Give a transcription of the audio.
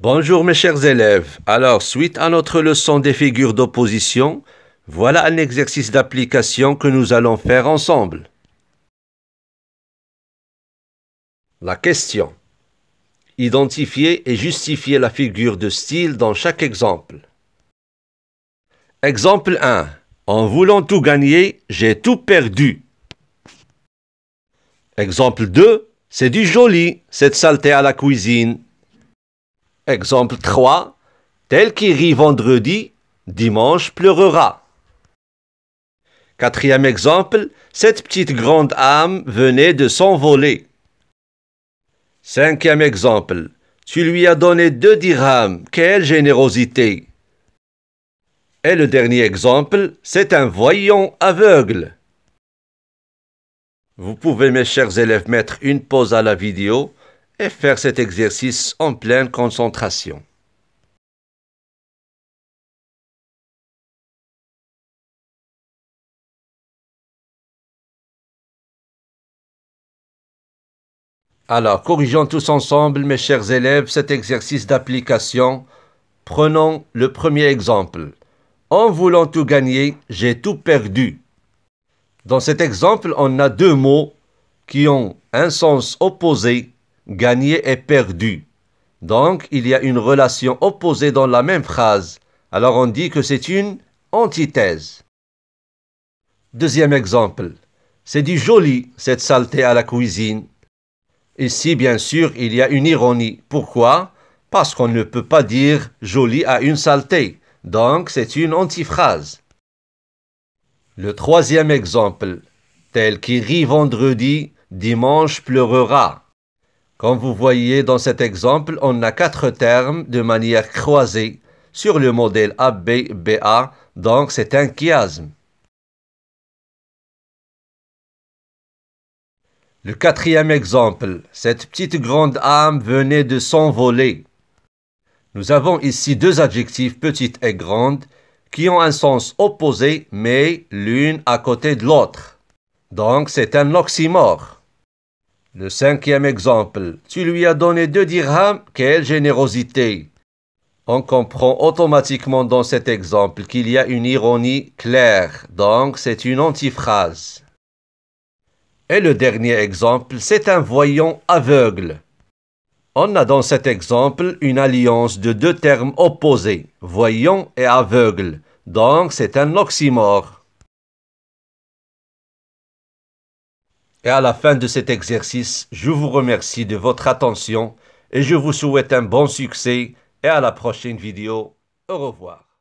Bonjour mes chers élèves. Alors, suite à notre leçon des figures d'opposition, voilà un exercice d'application que nous allons faire ensemble. La question. Identifier et justifier la figure de style dans chaque exemple. Exemple 1. En voulant tout gagner, j'ai tout perdu. Exemple 2. C'est du joli, cette saleté à la cuisine. Exemple 3. Tel qui rit vendredi, dimanche pleurera. Quatrième exemple. Cette petite grande âme venait de s'envoler. Cinquième exemple. Tu lui as donné 2 dirhams. Quelle générosité! Et le dernier exemple, c'est un voyant aveugle. Vous pouvez, mes chers élèves, mettre une pause à la vidéo et faire cet exercice en pleine concentration. Alors, corrigeons tous ensemble, mes chers élèves, cet exercice d'application. Prenons le premier exemple. En voulant tout gagner, j'ai tout perdu. Dans cet exemple, on a 2 mots qui ont un sens opposé, gagner et perdu. Donc, il y a une relation opposée dans la même phrase. Alors, on dit que c'est une antithèse. Deuxième exemple. C'est du joli, cette saleté à la cuisine. Ici, bien sûr, il y a une ironie. Pourquoi? Parce qu'on ne peut pas dire joli à une saleté. Donc, c'est une antiphrase. Le troisième exemple. Tel qui rit vendredi, dimanche pleurera. Comme vous voyez dans cet exemple, on a 4 termes de manière croisée sur le modèle AB-BA, donc c'est un chiasme. Le quatrième exemple. Cette petite grande âme venait de s'envoler. Nous avons ici 2 adjectifs petite et grande qui ont un sens opposé mais l'une à côté de l'autre. Donc c'est un oxymore. Le cinquième exemple. Tu lui as donné 2 dirhams, quelle générosité! On comprend automatiquement dans cet exemple qu'il y a une ironie claire, donc c'est une antiphrase. Et le dernier exemple, c'est un voyant aveugle. On a dans cet exemple une alliance de 2 termes opposés, voyant et aveugle, donc c'est un oxymore. Et à la fin de cet exercice, je vous remercie de votre attention et je vous souhaite un bon succès et à la prochaine vidéo. Au revoir.